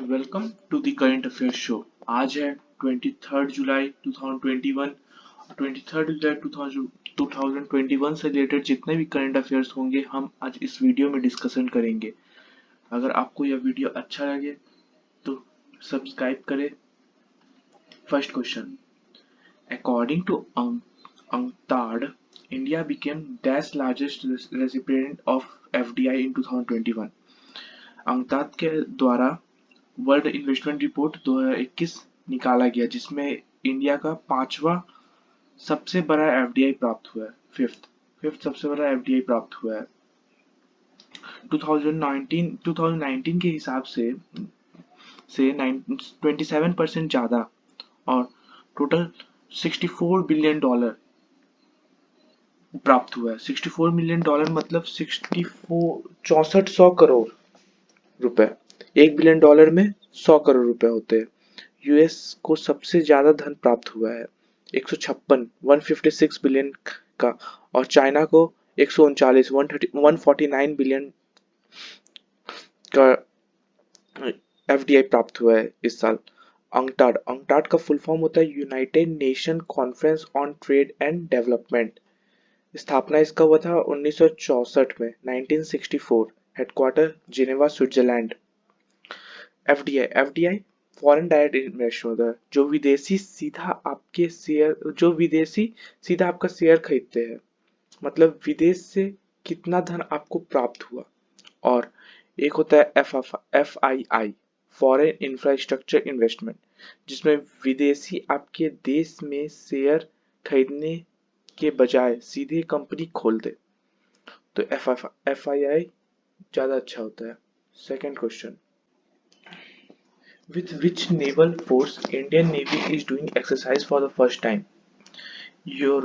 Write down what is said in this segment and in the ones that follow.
Welcome to the current affairs show. आज है 23 जुलाई 2021। 23 जुलाई 2021 से रिलेटेड जितने भी करंट अफेयर्स होंगे हम आज इस वीडियो में डिस्कशन करेंगे। अगर आपको यह वीडियो अच्छा लगे तो सब्सक्राइब करें। First question, according to UNCTAD, India became dash largest recipient of FDI in 2021। UNCTAD के द्वारा वर्ल्ड इन्वेस्टमेंट रिपोर्ट 2021 निकाला गया, जिसमें इंडिया का पांचवा सबसे बड़ा एफडीआई प्राप्त हुआ है। फिफ्थ सबसे बड़ा एफडीआई प्राप्त हुआ है। 2019 के हिसाब से 27% ज्यादा और टोटल $64 बिलियन प्राप्त हुआ है। $64 मिलियन मतलब 64 रुपए। $1 बिलियन में 100 करोड़ रुपए होते हैं। यूएस को सबसे ज्यादा धन प्राप्त हुआ है 156 बिलियन का, और चाइना को 149 बिलियन का एफडीआई प्राप्त हुआ है इस साल। अंकटाड का फुल फॉर्म होता है United nation conference on trade and development. स्थापना इसका हुआ था 1964 में, 1964। Headquarter Geneva, Switzerland. FDI foreign direct investment होता है, जो विदेशी सीधा आपका शेयर खरीदते हैं, मतलब विदेश से कितना धन आपको प्राप्त हुआ। और एक होता है FII, फॉरेन इंफ्रास्ट्रक्चर इन्वेस्टमेंट, जिसमें विदेशी आपके देश में शेयर खरीदने के बजाय सीधे कंपनी खोल दे, तो FII ज्यादा अच्छा होता है। Second question, with which naval force Indian Navy is doing exercise for the first time? Your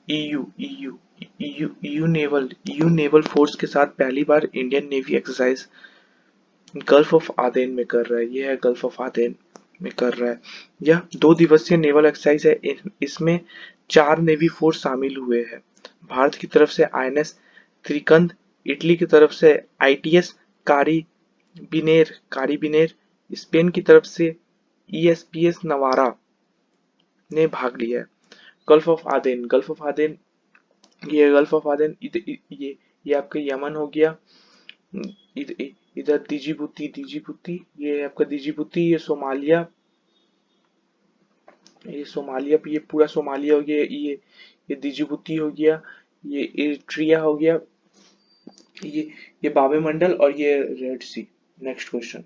EU naval force के साथ पहली बार Indian navy exercise gulf of Aden में कर रहा है। यह है गल्फ ऑफ आदेन में कर रहा है। यह 2 दिवसीय नेवल एक्सरसाइज है। इसमें 4 नेवी फोर्स शामिल हुए हैं। भारत की तरफ से INS त्रिकंद, इटली की तरफ से ITS कारीबिनेर, स्पेन की तरफ से ESPS नवारा ने भाग लिया है। गल्फ ऑफ आदेन, ये आपका यमन हो गया। इधर दीजिबुती, ये आपका दीजिबुती, ये सोमालिया, ये पूरा सोमालिया हो गया। ये दीजिबुती हो गया, ये इरिट्रिया हो गया, ये बाबे मंडल, और ये red sea. Next question,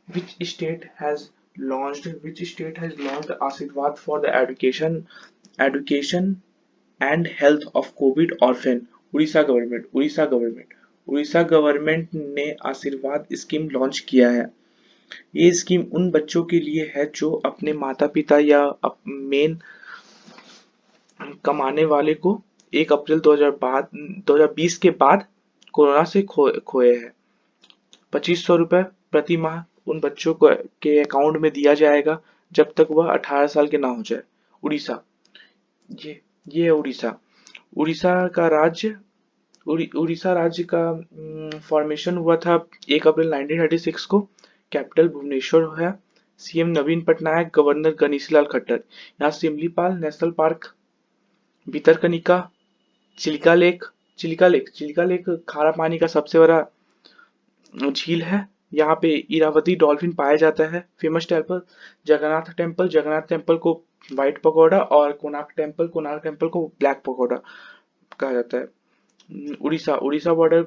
which state has launched Ashirwad for the education and health of COVID orphan? Orissa government ने आशीर्वाद स्कीम लॉन्च किया है। ये स्कीम उन बच्चों के लिए है जो अपने माता पिता या मेन कमाने वाले को 1 अप्रैल 2020 के बाद कोरोना से खोए हैं। 2500 रुपए प्रति माह उन बच्चों को के अकाउंट में दिया जाएगा जब तक वह 18 साल के ना हो जाए। उड़ीसा, ये है उड़ीसा। उड़ीसा राज्य का फॉर्मेशन हुआ था 1 अप्रैल 1936 को। कैपिटल भुवनेश्वर है। CM Naveen Patnaik, governor Ganeshi Lal Khattar. यहाँ Simlipal national park, Bhitarkanika, Chilika lake खारा पानी का सबसे बड़ा झील है। यहाँ पे इरावती डॉल्फिन पाया जाता है। फेमस टेम्पल जगन्नाथ टेम्पल को व्हाइट पकोड़ा, और कोणार्क टेम्पल को ब्लैक पकोड़ा कहा जाता है। उड़ीसा बॉर्डर,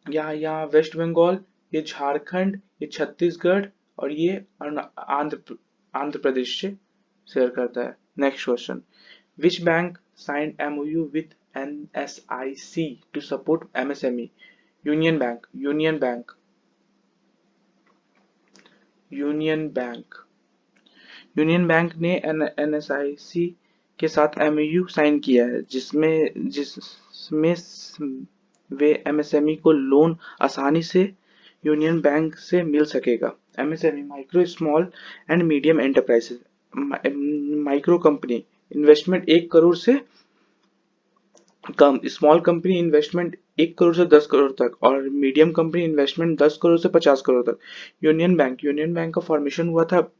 यहाँ वेस्ट बंगाल, ये झारखंड, ये छत्तीसगढ़, और ये आंध्र प्रदेश से शेयर करता है। Next question, which bank signed MOU with NSIC to support MSME? Union bank ने NSIC के साथ MOU साइन किया है, जिसमें वे MSME को लोन आसानी से यूनियन बैंक से मिल सकेगा। MSME micro small and medium enterprises, micro company investment 1 crore से कम, स्मॉल कंपनी इन्वेस्टमेंट 1 करोड़ से 10 करोड़ तक, और मीडियम कंपनी इन्वेस्टमेंट 10 करोड़ से 50 करोड़ तक। यूनियन बैंक का फॉर्मेशन हुआ था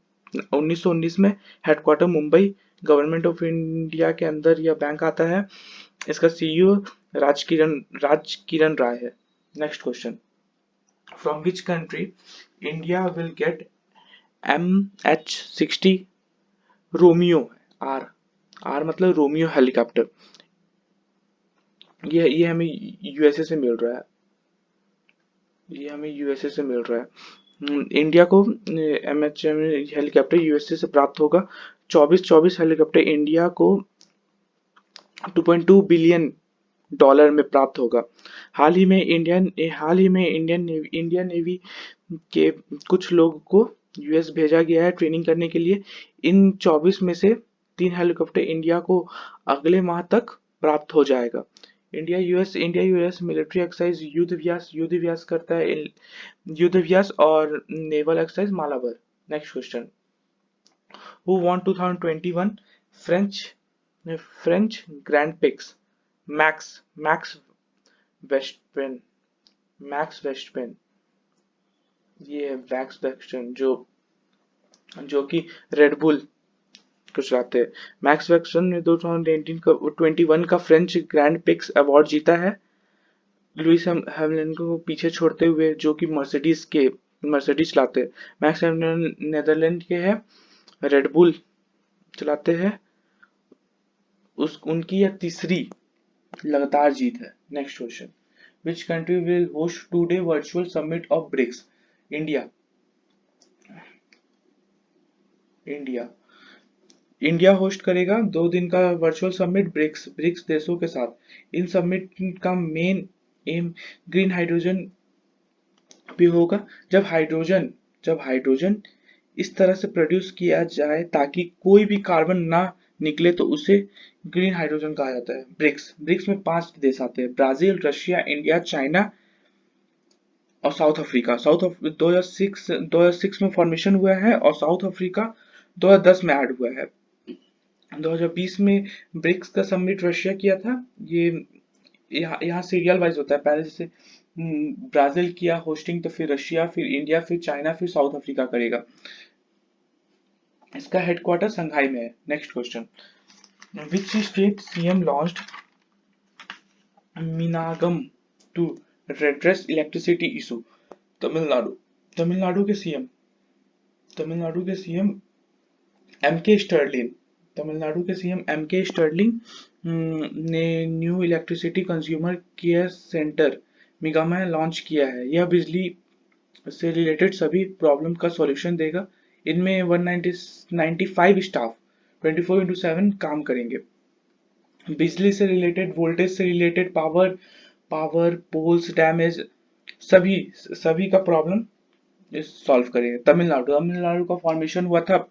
1919 में, headquarter Mumbai, government of India के अंदर यह बैंक आता है। इसका सीईओ राज किरण राय है। Next question, from which country India will get MH-60 Romeo, R R मतलब रोमियो हेलीकॉप्टर। ये हमें यूएसए से मिल रहा है, इंडिया को MH हेलीकॉप्टर यूएसए से प्राप्त होगा। 24 हेलीकॉप्टर इंडिया को 2.2 बिलियन डॉलर में प्राप्त होगा। हाल ही में इंडियन नेवी के कुछ लोगों को यूएस भेजा गया है ट्रेनिंग करने के लिए। इन 24 में से 3 हेलीकॉप्टर इंडिया को अगले माह तक प्राप्त हो जाएगा। इंडिया यूएस मिलिट्री एक्सरसाइज युद्ध व्यास करता है, युद्ध व्यास और naval exercise Malabar. Next question, who won 2021 French grand prix? Max Verstappen, ये वैक्स वेस्टपेन जो कि रेडबुल को चलाते हैं। मैक्स वेस्टपेन ने 2021 का फ्रेंच ग्रैंड पिक्स अवार्ड जीता है, लुइस हैमिल्टन को पीछे छोड़ते हुए, जो कि मर्सिडीज चलाते हैं। मैक्स हैमिल्टन नेदरलैंड के हैं, रेडबुल चलाते हैं। उनकी यह तीसरी लगातार जीत है। Next question, which country will host 2-day virtual summit of BRICS? India host करेगा 2 दिन का वर्चुअल समिट ब्रिक्स देशों के साथ। इन समिट का मेन एम ग्रीन हाइड्रोजन भी होगा। जब हाइड्रोजन इस तरह से प्रोड्यूस किया जाए ताकि कोई भी कार्बन ना निकले तो उसे ग्रीन हाइड्रोजन कहा जाता है। ब्रिक्स में 5 देश आते हैं, ब्राजील, रशिया, इंडिया, चाइना और साउथ अफ्रीका। 2006 में फॉर्मेशन हुआ है और साउथ अफ्रीका 2010 में ऐड हुआ है। 2020 में ब्रिक्स का समिट रशिया किया था। ये यहाँ सीरियल वाइज होता है, पहले जैसे ब्राजील किया होस्टिंग, तो फिर रशिया, फिर इंडिया, फिर चाइना, फिर साउथ अफ्रीका करेगा। इसका हेडक्वार्टर संघाई में है। Next question, which state CM launched Minnagam to redress electricity issue? Tamil Nadu के सीएम एमके स्टर्लिंग ने new electricity consumer care centre Minnagam launch किया है। यह बिजली से रिलेटेड सभी प्रॉब्लम का सॉल्यूशन देगा। इनमें 195 स्टाफ 24/7 काम करेंगे। बिजली से रिलेटेड, वोल्टेज से रिलेटेड, पावर पोल्स डैमेज, सभी का प्रॉब्लम सॉल्व करेंगे। तमिलनाडु का फॉर्मेशन हुआ था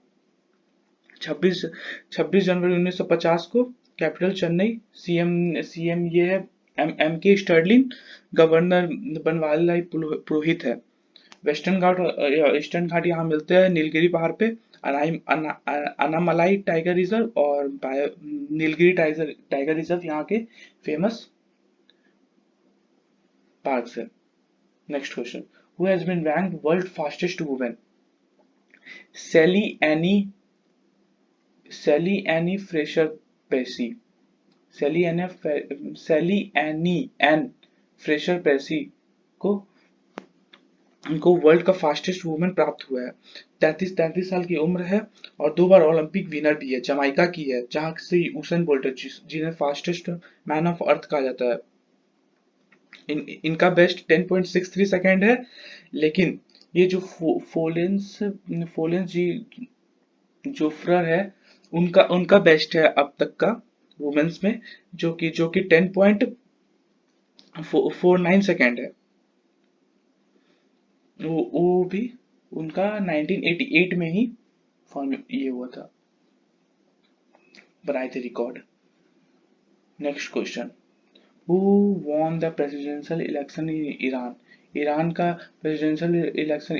26 जनवरी 1950 को, कैपिटल चेन्नई, सीएम ये है MK Stirling, governor Banwarilal Purohit है। वेस्टर्न घाट ईस्टर्न घाट यहाँ मिलते हैं नीलगिरी पहाड़ पे, अनामलाई टाइगर रिजर्व और नीलगिरी टाइगर रिजर्व यहाँ के फेमस पार्क्स है। Next question, who has been ranked world fastest women? Shelly Ann Fraser Pryce को उनको वर्ल्ड का फास्टेस्ट वुमेन प्राप्त हुआ है। 33 साल की उम्र है और 2 बार ओलंपिक विनर भी है। जमाइका की है, जहां से यूसेन बोल्ट जिन्हें फास्टेस्ट मैन ऑफ अर्थ कहा जाता है। इनका बेस्ट 10.63 सेकेंड है, लेकिन ये जो फोलेंस जी जोफ्रर है, उनका बेस्ट है अब तक का वुमेन्स में, जो कि 10.49 सेकेंड है। वो भी उनका 1988 में ही ये हुआ था, बनाए थे record. Next question, who won the presidential election in Iran? Iran का प्रेसिडेंशियल इलेक्शन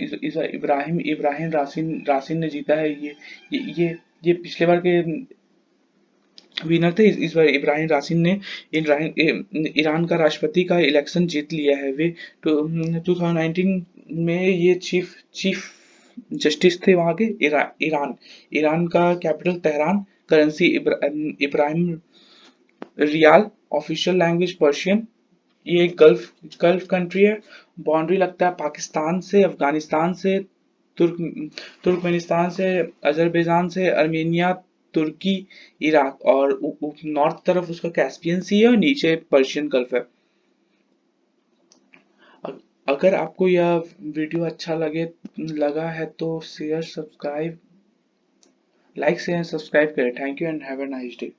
इब्राहिम रासिन ने जीता है। ये पिछले बार के विनर थे। इस बार इब्राहिम रासिन ने ईरान का राष्ट्रपति का इलेक्शन जीत लिया है। वे 2019 में ये चीफ चीफ जस्टिस थे वहाँ के। ईरान ईरान का कैपिटल तेहरान, करेंसी इब्राहिम रियाल, ऑफिशियल लैंग्वेज पर्शियन। ये एक गल्फ कंट्री है। बाउंड्री लगता है पाकिस्तान से, अफगानिस्तान से, तुर्कमेनिस्तान से, अजरबैजान से, अर्मेनिया, तुर्की, इराक, और नॉर्थ तरफ उसका कैस्पियन सी है और नीचे पर्शियन गल्फ है। अगर आपको यह वीडियो अच्छा लगा है तो share, subscribe, like, share, subscribe करें। Thank you and have a nice day.